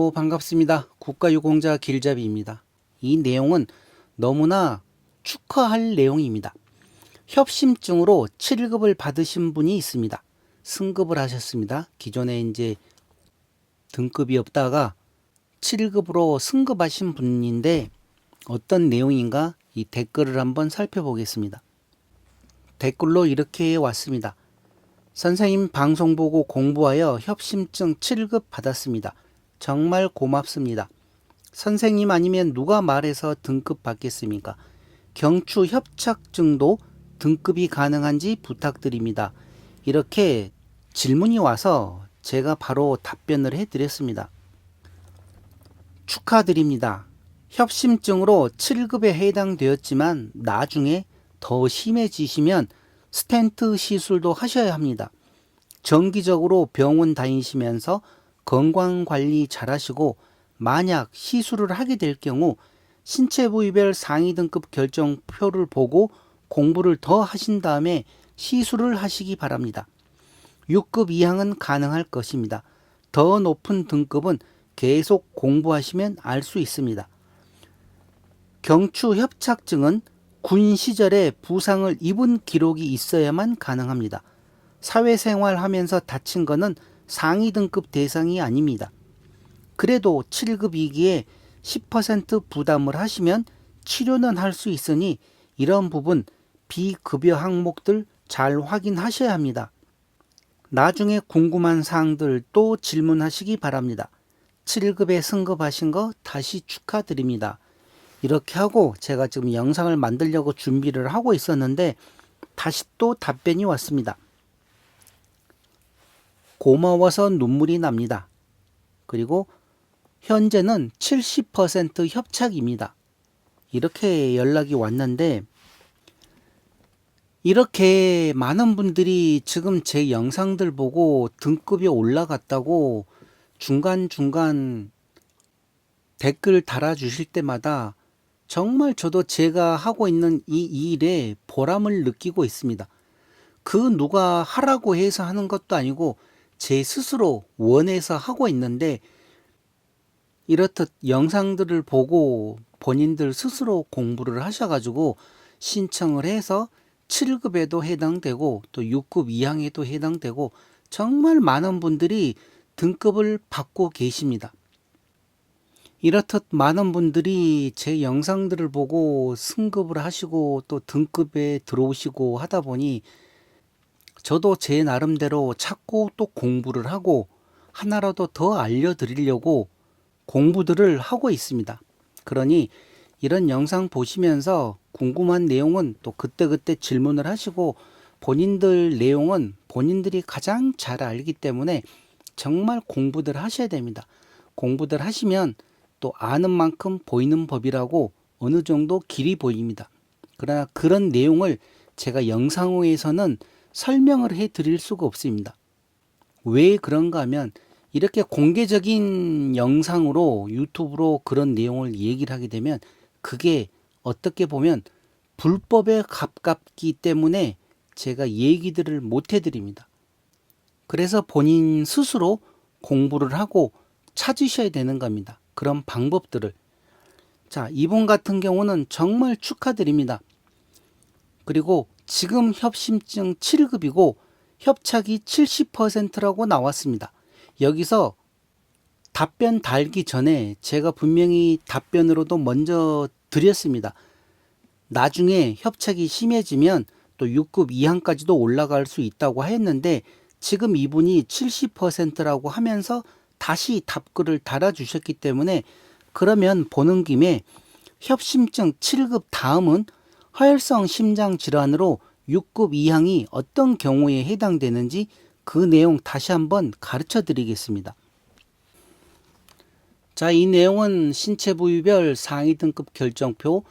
안녕하세요. 반갑습니다. 국가유공자 길잡이입니다. 이 내용은 너무나 축하할 내용입니다. 협심증으로 7급을 받으신 분이 있습니다. 승급을 하셨습니다. 기존에 이제 등급이 없다가 7급으로 승급하신 분인데 어떤 내용인가 이 댓글을 한번 살펴보겠습니다. 댓글로 이렇게 왔습니다. 선생님 방송 보고 공부하여 협심증 7급 받았습니다. 정말 고맙습니다. 선생님 아니면 누가 말해서 등급 받겠습니까? 경추 협착증도 등급이 가능한지 부탁드립니다. 이렇게 질문이 와서 제가 바로 답변을 해드렸습니다. 축하드립니다. 협심증으로 7급에 해당되었지만 나중에 더 심해지시면 스텐트 시술도 하셔야 합니다. 정기적으로 병원 다니시면서 건강관리 잘 하시고 만약 시술을 하게 될 경우 신체 부위별 상위 등급 결정표를 보고 공부를 더 하신 다음에 시술을 하시기 바랍니다. 6급 이상은 가능할 것입니다. 더 높은 등급은 계속 공부하시면 알 수 있습니다. 경추 협착증은 군 시절에 부상을 입은 기록이 있어야만 가능합니다. 사회생활 하면서 다친 것은 상위 등급 대상이 아닙니다. 그래도 7급이기에 10% 부담을 하시면 치료는 할 수 있으니 이런 부분 비급여 항목들 잘 확인하셔야 합니다. 나중에 궁금한 사항들 또 질문하시기 바랍니다. 7급에 승급하신 거 다시 축하드립니다. 이렇게 하고 제가 지금 영상을 만들려고 준비를 하고 있었는데 다시 또 답변이 왔습니다. 고마워서 눈물이 납니다. 그리고 현재는 70% 협착입니다. 이렇게 연락이 왔는데 이렇게 많은 분들이 지금 제 영상들 보고 등급이 올라갔다고 중간중간 댓글 달아주실 때마다 정말 저도 제가 하고 있는 이 일에 보람을 느끼고 있습니다. 그 누가 하라고 해서 하는 것도 아니고 제 스스로 원해서 하고 있는데 이렇듯 영상들을 보고 본인들 스스로 공부를 하셔가지고 신청을 해서 7급에도 해당되고 또 6급 이상에도 해당되고 정말 많은 분들이 등급을 받고 계십니다. 이렇듯 많은 분들이 제 영상들을 보고 승급을 하시고 또 등급에 들어오시고 하다 보니 저도 제 나름대로 찾고 또 공부를 하고 하나라도 더 알려드리려고 공부들을 하고 있습니다. 그러니 이런 영상 보시면서 궁금한 내용은 또 그때그때 질문을 하시고 본인들 내용은 본인들이 가장 잘 알기 때문에 정말 공부들 하셔야 됩니다. 공부들 하시면 또 아는 만큼 보이는 법이라고 어느 정도 길이 보입니다. 그러나 그런 내용을 제가 영상에서는 설명을 해 드릴 수가 없습니다. 왜 그런가 하면 이렇게 공개적인 영상으로 유튜브로 그런 내용을 얘기를 하게 되면 그게 어떻게 보면 불법에 가깝기 때문에 제가 얘기들을 못 해드립니다. 그래서 본인 스스로 공부를 하고 찾으셔야 되는 겁니다. 그런 방법들을. 자, 이분 같은 경우는 정말 축하드립니다. 그리고 지금 협심증 7급이고 협착이 70%라고 나왔습니다. 여기서 답변 달기 전에 제가 분명히 답변으로도 먼저 드렸습니다. 나중에 협착이 심해지면 또 6급 이하까지도 올라갈 수 있다고 했는데 지금 이분이 70%라고 하면서 다시 답글을 달아주셨기 때문에 그러면 보는 김에 협심증 7급 다음은 허혈성 심장 질환으로 6급 이상이 어떤 경우에 해당되는지 그 내용 다시 한번 가르쳐 드리겠습니다. 자, 이 내용은 신체 부위별 상위 등급 결정표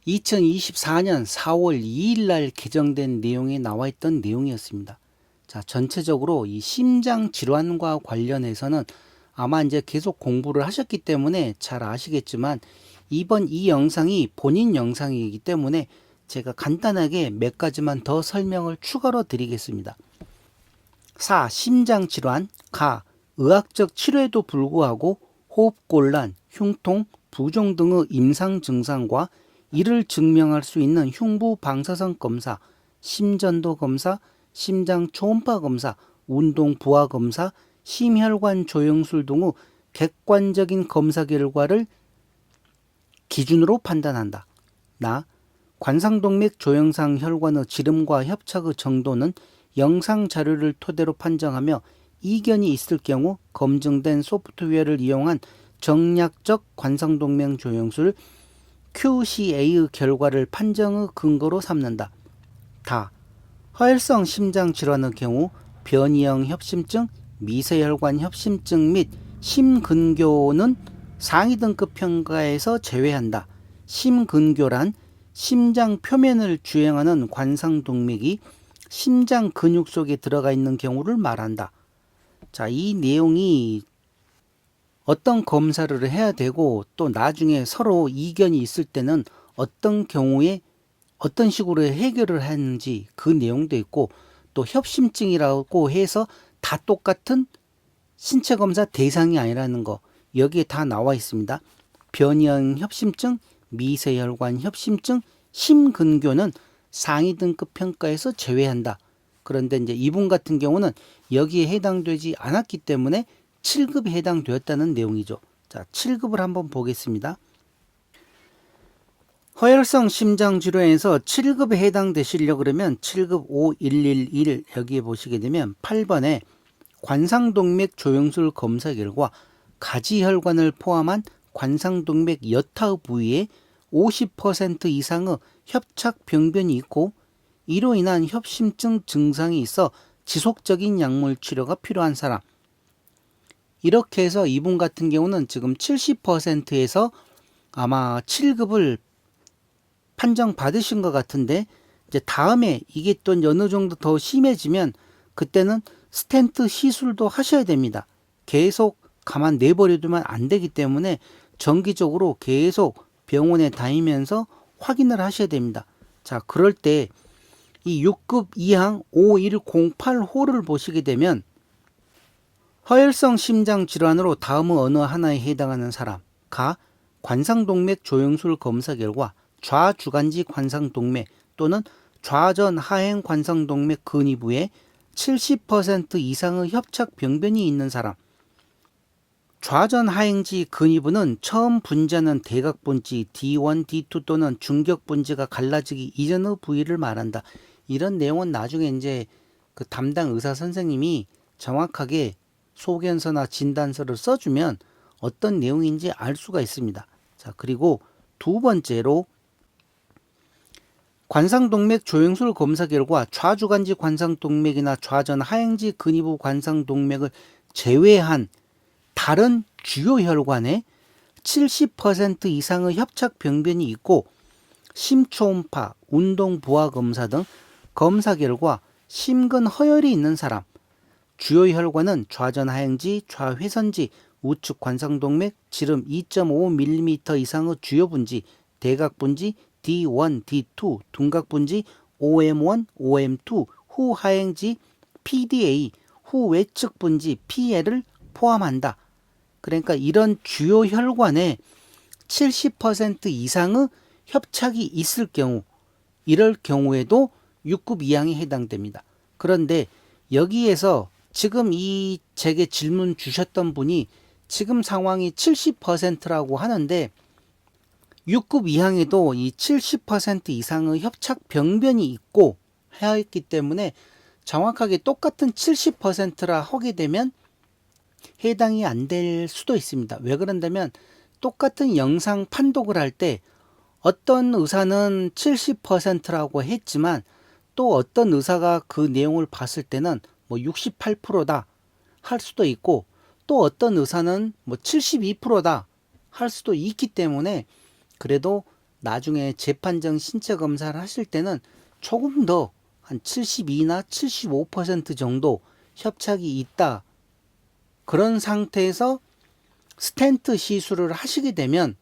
2024년 4월 2일 날 개정된 내용에 나와 있던 내용이었습니다. 자, 전체적으로 이 심장 질환과 관련해서는 아마 이제 계속 공부를 하셨기 때문에 잘 아시겠지만 이번 이 영상이 본인 영상이기 때문에 제가 간단하게 몇 가지만 더 설명을 추가로 드리겠습니다. 4. 심장질환. 가. 의학적 치료에도 불구하고 호흡곤란, 흉통, 부종 등의 임상 증상과 이를 증명할 수 있는 흉부 방사선 검사, 심전도 검사, 심장 초음파 검사, 운동 부하 검사, 심혈관 조영술 등의 객관적인 검사 결과를 기준으로 판단한다. 관상동맥 조영상 혈관의 지름과 협착의 정도는 영상 자료를 토대로 판정하며 이견이 있을 경우 검증된 소프트웨어를 이용한 정략적 관상동맥 조영술 QCA의 결과를 판정의 근거로 삼는다. 허혈성 심장 질환의 경우 변이형 협심증, 미세혈관 협심증 및 심근교는 상위 등급 평가에서 제외한다. 심근교란 심장 표면을 주행하는 관상동맥이 심장 근육 속에 들어가 있는 경우를 말한다. 자, 이 내용이 어떤 검사를 해야 되고 또 나중에 서로 이견이 있을 때는 어떤 경우에 어떤 식으로 해결을 하는지 그 내용도 있고, 또 협심증이라고 해서 다 똑같은 신체 검사 대상이 아니라는 거 여기에 다 나와 있습니다. 변이형 협심증, 미세혈관 협심증, 심근교는 상위 등급 평가에서 제외한다. 그런데 이제 이분 같은 경우는 여기에 해당되지 않았기 때문에 7급에 해당되었다는 내용이죠. 자, 7급을 한번 보겠습니다. 허혈성 심장질환에서 7급에 해당되시려고 그러면 7급 5111 여기에 보시게 되면 8번에 관상동맥 조영술 검사 결과 가지혈관을 포함한 관상동맥 여타 부위에 50% 이상의 협착 병변이 있고 이로 인한 협심증 증상이 있어 지속적인 약물 치료가 필요한 사람. 이렇게 해서 이분 같은 경우는 지금 70%에서 아마 7급을 판정 받으신 것 같은데, 이제 다음에 이게 또 어느 정도 더 심해지면 그때는 스텐트 시술도 하셔야 됩니다. 계속 가만 내버려두면 안 되기 때문에 정기적으로 계속 병원에 다니면서 확인을 하셔야 됩니다. 자, 그럴 때 이 6급 2항 5108호를 보시게 되면 허혈성 심장 질환으로 다음의 어느 하나에 해당하는 사람, 관상동맥 조영술 검사 결과 좌주간지 관상동맥 또는 좌전 하행 관상동맥 근위부에 70% 이상의 협착 병변이 있는 사람. 좌전 하행지 근위부는 처음 분지하는 대각분지 D1, D2 또는 중격분지가 갈라지기 이전의 부위를 말한다. 이런 내용은 나중에 이제 그 담당 의사 선생님이 정확하게 소견서나 진단서를 써주면 어떤 내용인지 알 수가 있습니다. 자, 그리고 두 번째로 관상동맥 조영술 검사 결과 좌주간지 관상동맥이나 좌전 하행지 근위부 관상동맥을 제외한 다른 주요 혈관에 70% 이상의 협착 병변이 있고 심초음파, 운동 부하 검사 등 검사 결과 심근 허혈이 있는 사람, 주요 혈관은 좌전 하행지, 좌회선지, 우측 관상동맥, 지름 2.5mm 이상의 주요 분지, 대각 분지, D1, D2, 둔각 분지, OM1, OM2, 후 하행지, PDA, 후 외측 분지, PL을 포함한다. 그러니까 이런 주요 혈관에 70% 이상의 협착이 있을 경우, 이럴 경우에도 6급 이항에 해당됩니다. 그런데 여기에서 지금 이 제게 질문 주셨던 분이 지금 상황이 70%라고 하는데 6급 이항에도 이 70% 이상의 협착 병변이 있고 하였기 때문에 정확하게 똑같은 70%라 하게 되면 해당이 안 될 수도 있습니다. 왜 그런다면 똑같은 영상 판독을 할 때 어떤 의사는 70%라고 했지만 또 어떤 의사가 그 내용을 봤을 때는 뭐 68%다 할 수도 있고 또 어떤 의사는 뭐 72%다 할 수도 있기 때문에 그래도 나중에 재판정 신체 검사를 하실 때는 조금 더 한 72나 75% 정도 협착이 있다. 그런 상태에서 스텐트 시술을 하시게 되면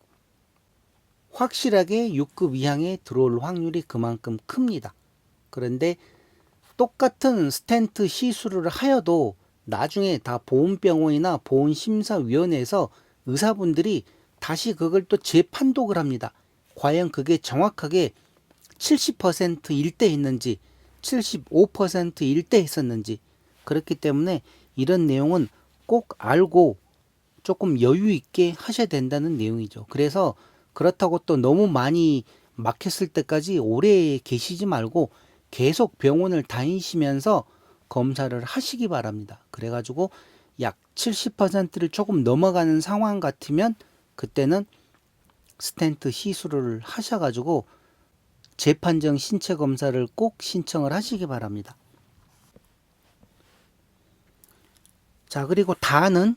확실하게 6급 이항에 들어올 확률이 그만큼 큽니다. 그런데 똑같은 스텐트 시술을 하여도 나중에 다 보훈병원이나 보훈심사위원회에서 의사분들이 다시 그걸 또 재판독을 합니다. 과연 그게 정확하게 70% 일대했는지 75% 일대했었는지. 그렇기 때문에 이런 내용은 꼭 알고 조금 여유 있게 하셔야 된다는 내용이죠. 그래서 그렇다고 또 너무 많이 막혔을 때까지 오래 계시지 말고 계속 병원을 다니시면서 검사를 하시기 바랍니다. 그래가지고 약 70%를 조금 넘어가는 상황 같으면 그때는 스텐트 시술을 하셔가지고 재판정 신체 검사를 꼭 신청을 하시기 바랍니다. 자, 그리고 다는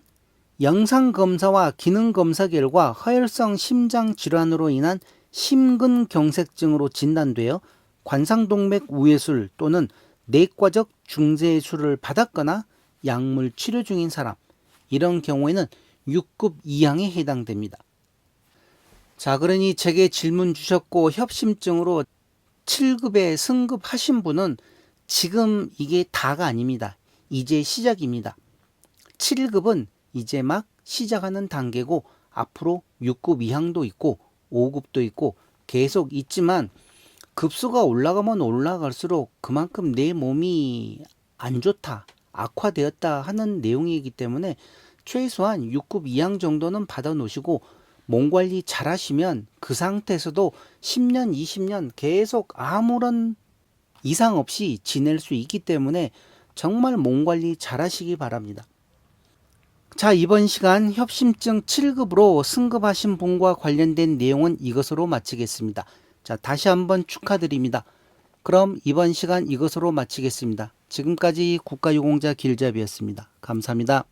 영상검사와 기능검사 결과 허혈성 심장질환으로 인한 심근경색증으로 진단되어 관상동맥 우회술 또는 내과적 중재술을 받았거나 약물 치료 중인 사람, 이런 경우에는 6급 이항에 해당됩니다. 자, 그러니 제게 질문 주셨고 협심증으로 7급에 승급하신 분은 지금 이게 다가 아닙니다. 이제 시작입니다. 7급은 이제 막 시작하는 단계고 앞으로 6급 이항도 있고 5급도 있고 계속 있지만 급수가 올라가면 올라갈수록 그만큼 내 몸이 안 좋다, 악화되었다 하는 내용이기 때문에 최소한 6급 이항 정도는 받아 놓으시고 몸 관리 잘 하시면 그 상태에서도 10년, 20년 계속 아무런 이상 없이 지낼 수 있기 때문에 정말 몸 관리 잘 하시기 바랍니다. 자, 이번 시간 협심증 7급으로 승급하신 분과 관련된 내용은 이것으로 마치겠습니다. 자, 다시 한번 축하드립니다. 그럼 이번 시간 이것으로 마치겠습니다. 지금까지 국가유공자 길잡이였습니다. 감사합니다.